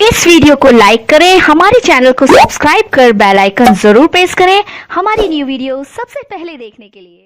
इस video को लाइक करें, हमारे चैनल को सब्सक्राइब कर बेल आइकन जरूर प्रेस करें हमारी न्यू वीडियो सबसे पहले देखने के लिए।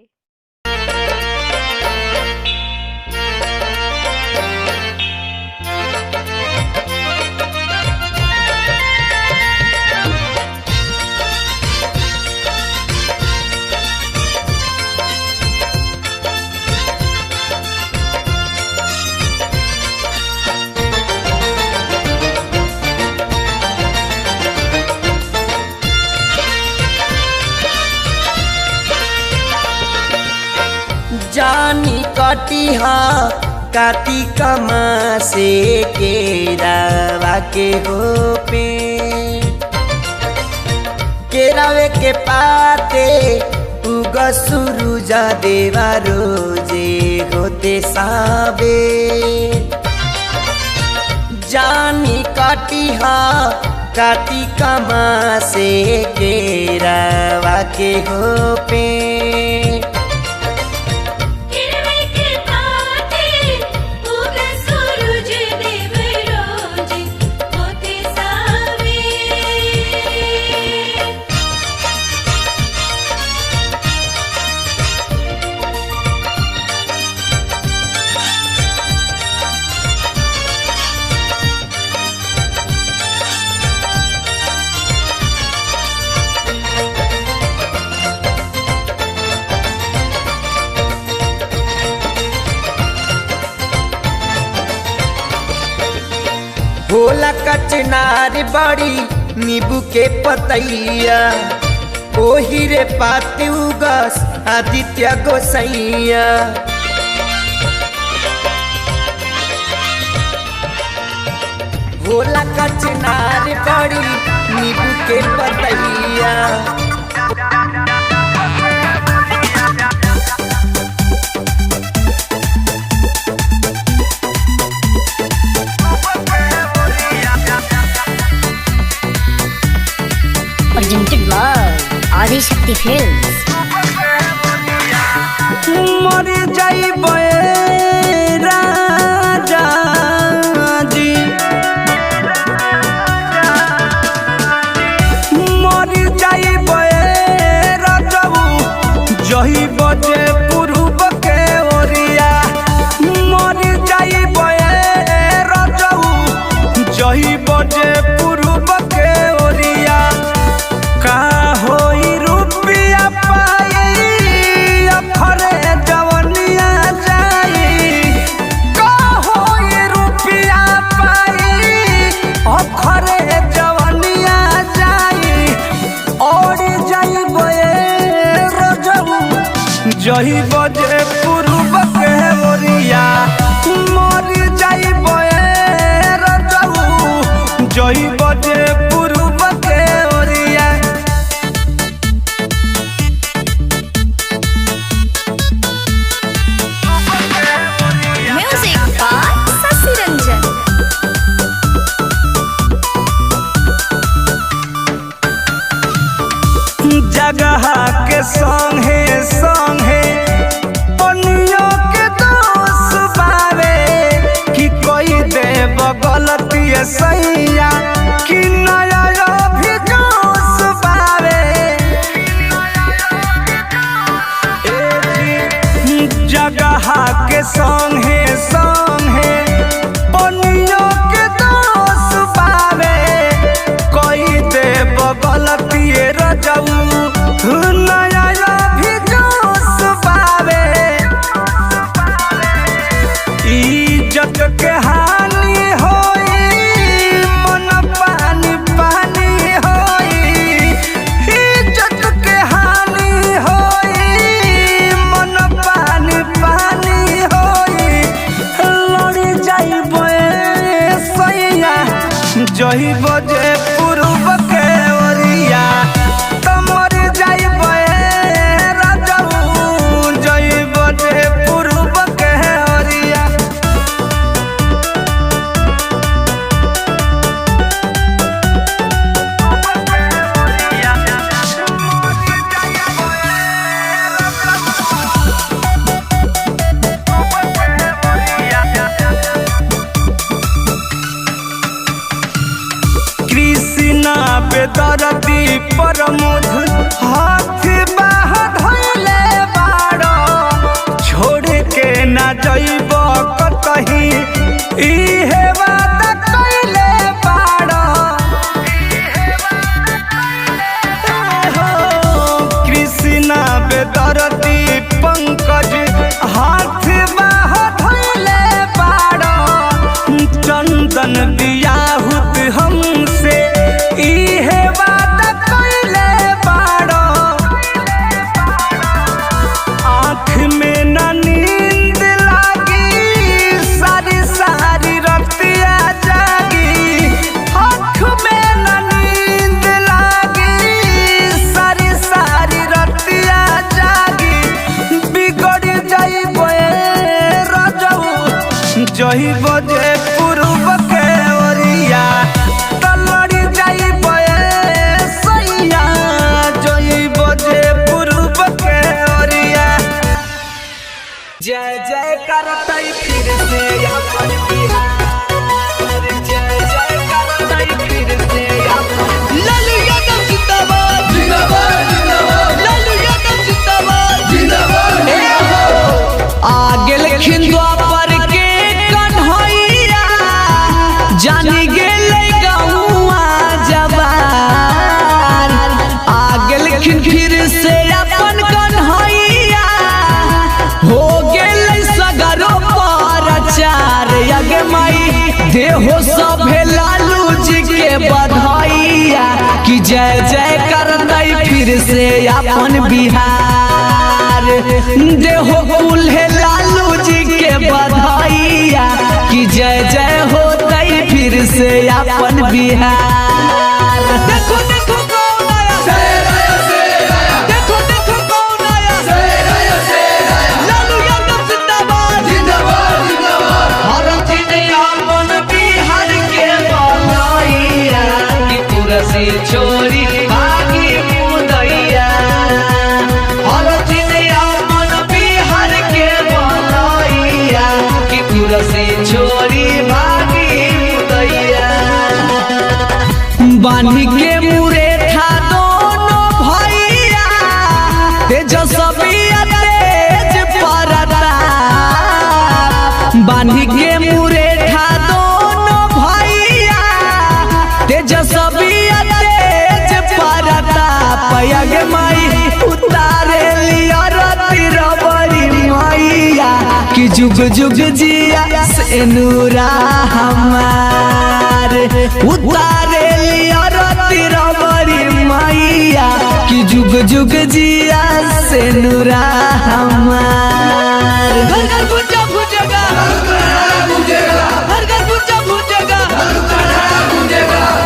जानी कटिहा कार्तिक मासे केरावा के हो पे केरावे के पाते उग सूरज देवा रोजे होते साबे। जानी कटिहा कार्तिक मासे केरावा के हो पे भोला कचनार बड़ी नींबू के पतैया ओही रे पाते उगस आदित्य गोसैया। भोला कचनार बड़ी नींबू के पतैया presented by Adi Shakti Films. मर जाइबे राजा जी, मर जाइबे राजू जही बजे पूर्व के ओरिया। मर जाइबे राजू जही बजे पूर्व के ओरिया। का होई रुपया पाई अफरे जवनिया जाई। का होई रुपया पाई अफरे जवनिया जाई। और जाइबे रजऊ जही बजे पूर्व के ओरिया। मर जाइबे रजऊ जही बजे पूर्व के ओरिया। Music by Sasi Ranjan. जगह के संगे संगे पनियो के दोष बावे कि कोई देव गलती सैया कि नया भी दोष बावे। जगह के संगे संगे पनियो के दोष बावे कोई देव गलती रजऊ नया भी जोश पावे। इज्जत के हानि होई मन पानी पानी होई। इज्जत के हानि होई मन पानी पानी होई। लड़ी जाइबे सैया जही बजे पूर्व के ओरिया। तमर जाइबे राजऊ जही बजे पूर्व के ओरिया। बेदर्दी प्रमोद हाथ बाह धइले बाड़ छोड़ के ना जइब कतही इहे बात कइले बाड़ कृष्णा बेदर्दी पंकज हाथ बाह धइले बाड़ चंदन बियाहुत हमसे इहे बात कइले बाड़ आँख में न नींद लागी सारी सारी रतिया जागी आँख में न नींद लागी सारी सारी रतिया जागी बिगड़ जाइबे रजऊ जइब जे पूर्व के ओरिया तलड़ी जाइबे सैया जइब जे पूर्व के ओरिया जय जय करतै फिर से अपन बिहार जय जय करतै फिर से अपन लालू यादव जिंदाबाद जिंदाबाद जिंदाबाद लालू यादव जिंदाबाद जिंदाबाद आ गेलखिन द्वापर के कन्हैया जानी गेलै गहुआ जवान आ गेलखिन फिर से अपन कन्हैया हो गेलै सगरो प्रचार यगे माई देहो सभे लालू जी के बधाइया कि जय जय करतै फिर से अपन बिहार देहो कुल्हे लालू जी के बधाइया कि जय जय होतै फिर से अपन बिहार देखो देखो कौन आया देखो देखो कौन आया लालू यादव जिंदाबाद जिंदाबाद जिंदाबाद भारत ने अपन बिहार के बधाइया कि तुरसी छोरी भागी मुदैया भारत ने अपन बिहार के बधाइया कि तुरसी छोरी भागी मुदैया बानी के मुरेठा दोनों भैया तेजस्वी तेज परताप बानी के मुरेठा दोनों भैया तेजस्वी तेज परताप यग माई उतारे लिया रति रबरी मैया कि जुग जुग जिया से नूरा हमार उतारे लिया रति रबरी मैया कि जुग जुग जिया से नूरा हमार घर घर पूजा पूजेगा घर घर पूजा पूजेगा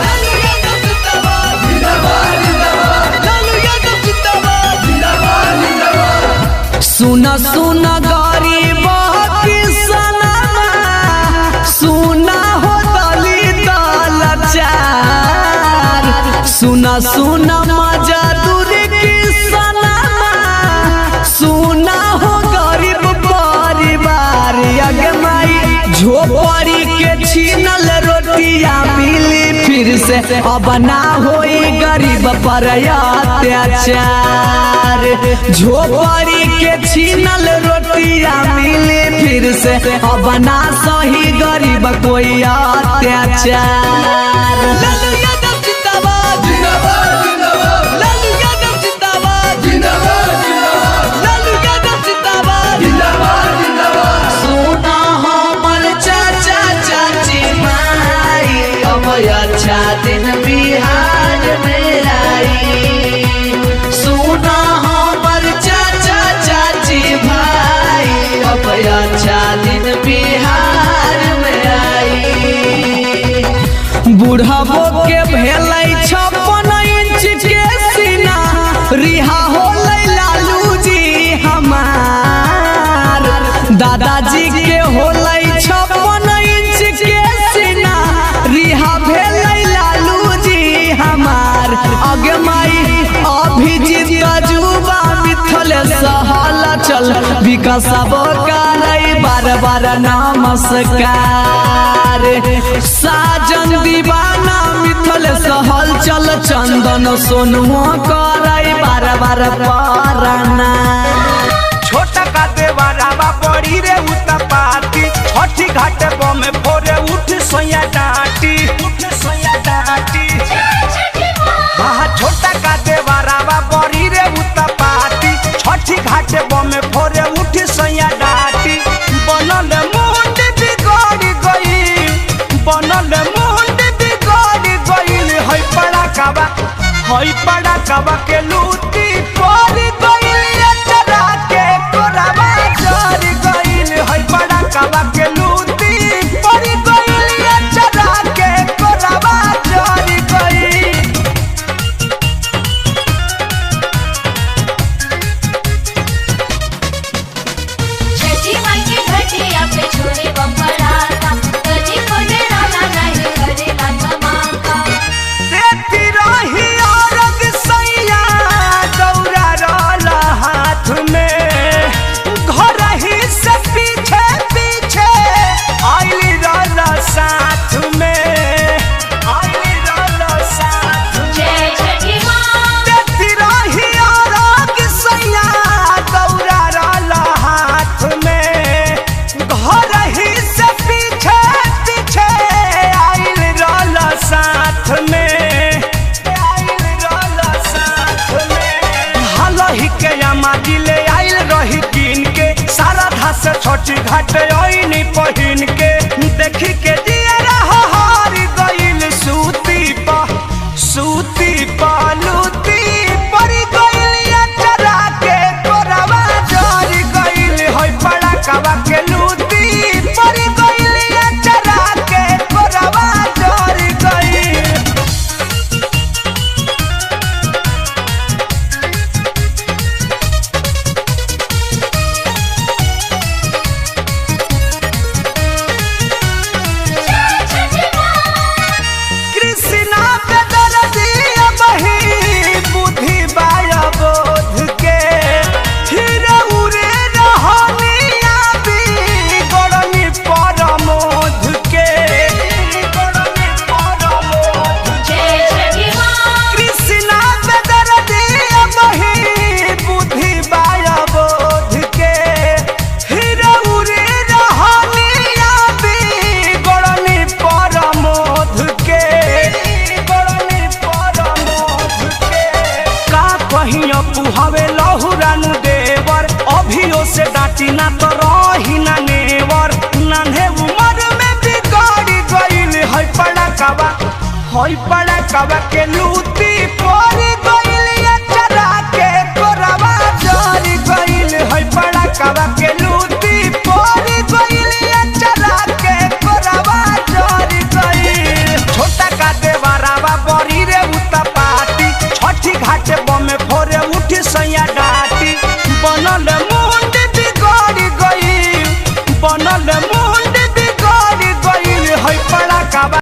लालू यादव जिंदाबाद लालू यादव जिंदाबाद सुना सुना गरीब किसनमा सुना हो दलित लाचार सुना सुना मजदूर किसनमा सुना हो गरीब परिवार यगे माई झोपड़ी के छीनल रोटियां मिली फिर से अब ना होई गरीब पर अत्याचार झोपड़ी के छीनल रोटियां मिली फिर से अब ना सही गरीब कोई अत्याचार लालू यादव जिंदाबाद लालू यादव जिंदाबाद लालू यादव जिंदाबाद सुना हमर चाचा चाची माई अब अच्छा दिन बिहार में आई सुना हमर चाचा चाची भाई अब अच्छा दिन बिहार में आई बुढ़ाबो के भेलै 56 इंच के सीना रिहा होलै लालू जी हमार दादाजी के होलै 56 इंच के सीना रिहा भेलै लालू जी हमार अगे माई अभिजीत जुबा मिथल सहल चल विकासब करै बार बार नमस्कार साजन दीवाना मिथल सहल चल चल दोनों सोनुओ करे बार बार पारना। छोटा का देवरावा बड़ी रे उतपाती छठी घाट बम फोरे उठ सोया डांटी हाँ छोटा का देवरावा बड़ी रे उतपाती छठी घाट बम फोरे उठ सोया डांटी बनल मुंड बिगड़ गई बनल मुंड बिगड़ गई हई पड़ा काबा के लूटी पड़ गई चरा के कोरावा जर गई हई पड़ा काबा के लूटी पड़ गई चरा के कोरावा जर गई। छठी माई के घटिया पे छोड़े बम्बराता कजी कोने राना नहीं करेला धमाका देती रही औरग सैया दौरा रहला हाथ में घर ही से पीछे पीछे आइली रहला साथ में जय छठी माँ देती रही औरग सैया दौरा रहला हाथ में घर ही से पीछे पीछे आइल रहला साथ में हलही के अमा दिले आइल रही कीन के सारा धास छोटी घाट ओइनी पहिन के देखी के दिया हार गइल सूती लूती पड़ी गइल चरा के कोरावा जर गइल हई पड़ा काबा के लूती पड़ी गइल चरा के कोरावा जर गइल। कृष्णा पे दर्दिया बही बुद्धि बाया बोध के फिर उरे रहनिया भी गड़नी परमोध के जय छठी माँ कृष्णा पे दर्दिया बही बुद्धि बाया बोध के फिर उरे रहनिया भी गड़नी परमोध के का कहियो पुहावे लहुरानु देवर अभियो से डांटी ना तो रही ना नेवर नान्हे उमर में बिगड़ गइल हई पड़ा काबा के लूटी पड़ गइल चरा के कोरावा जर गइल हई पड़ा काबा के लूटी पड़ गइल चरा के कोरावा जर गइल। छोटा का देवरावा बड़ी रे उतपाती छठी घाट बम फोरे उठ सैया डाटी बनल मुंड बिगड़ गई हई पड़ा काबा।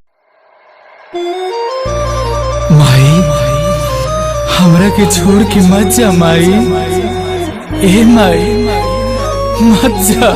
माई हमरा के छोड़ के मत जा माई, ए माई मत जा।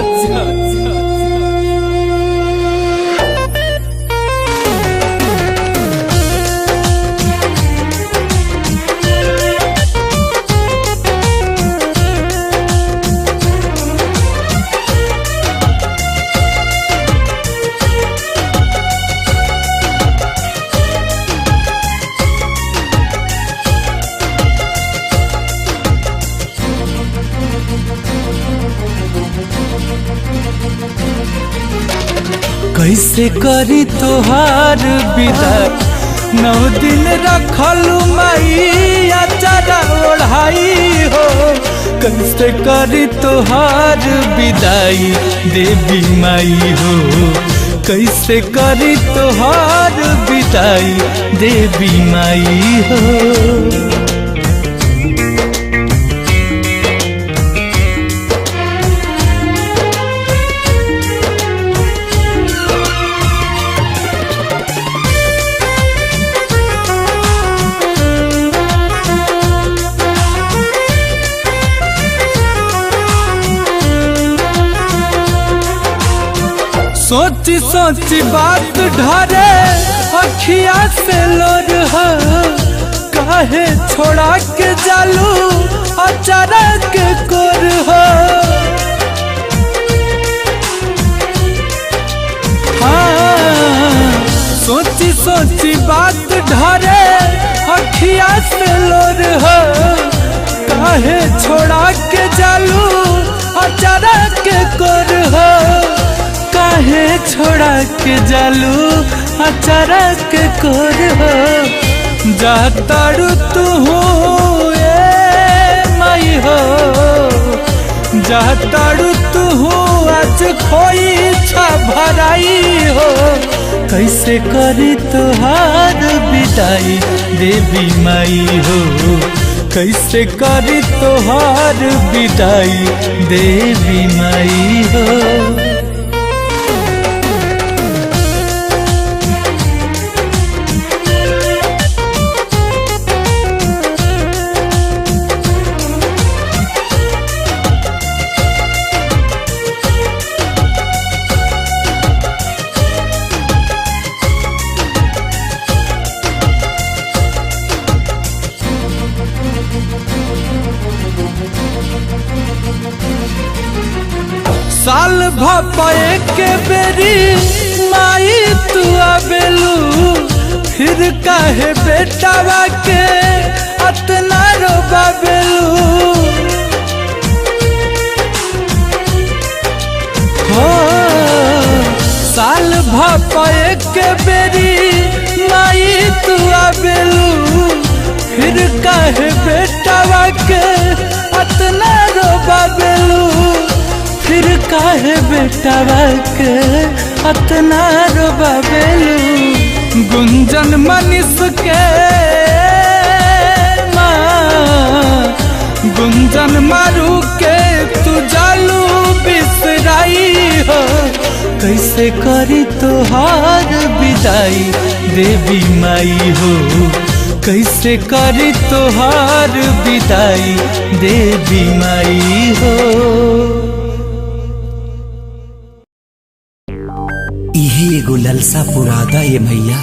कैसे करी तोहार विदाई, 9 दिन रखलू माई अचारा ओढ़ाई हो। कैसे करी तोहार विदाई देवी माई हो, कैसे करी तोहार विदाई देवी माई हो। सोची सोची बात ढरे अखिया से लोर हो, काहे छोड़ा के जालू अचारा के कोर हो। हाँ, सोची सोची बात ढरे अखिया से लोर हो। काहे छोड़ा के जालू अचारा के कोर हो। काहे छोड़ा के जालू अचारा के कोर हो। जाताड़ू तू माई हो, जाताड़ू तू आज खोई छा भराई हो। कैसे करी तोहार विदाई देवी माई हो। कैसे करी तोहार विदाई देवी माई हो। साल भपाए के बेरी माई तू आबेलू। फिर काहे बेटावा के अतना रोबाबेलू। हो साल भपाए के बेरी माई तू आबेलू। फिर काहे बेटावा के अतना रोबाबेलू। फिर काहे बेटावा के अतना रोबाबेलू। गुंजन मनीष के माँ, गुंजन मारू के तू जालू बिसराई हो। कैसे करी तोहार विदाई देवी माई हो। कैसे करी तोहार विदाई देवी माई हो। इहे एगो ललसा पुरादा ये मैया,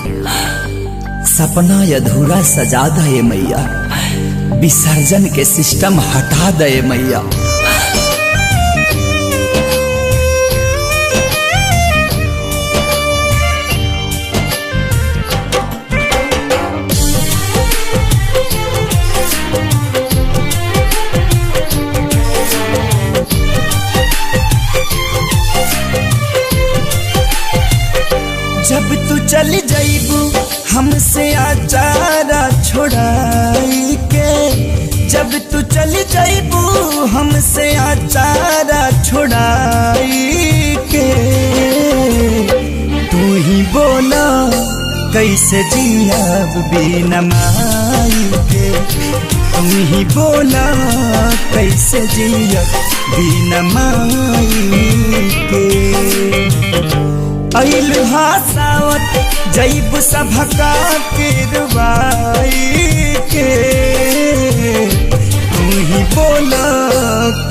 सपना अधूरा सजादा ये मैया। विसर्जन के सिस्टम हटा दे मैया। जब तू चल जाइबू हमसे आचारा छोड़ाई के। जब तू चल जाइबू हमसे आचारा छोड़ाई के। तू ही बोला कैसे जियाब बिना माई के। तू ही बोला कैसे जियाब बिना माई के। अइल हासावत जैब सभका किरवाई के। तू ही बोला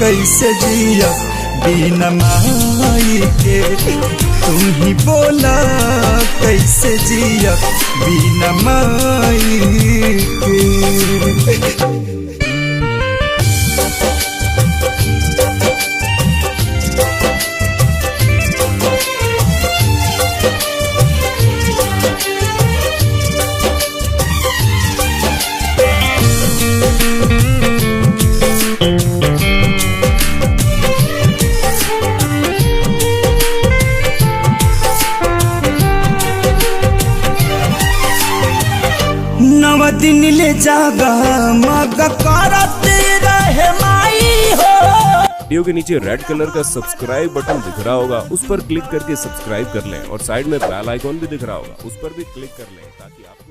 कैसे जिया बिना माई के। तू ही बोला कैसे जिया बिना माई के। नव दिन ले जागा मग करत रहे माई हो। वीडियो के नीचे रेड कलर का सब्सक्राइब बटन दिख रहा होगा, उस पर क्लिक करके सब्सक्राइब कर लें और साइड में बेल आइकॉन भी दिख रहा होगा, उस पर भी क्लिक कर लें ताकि आपको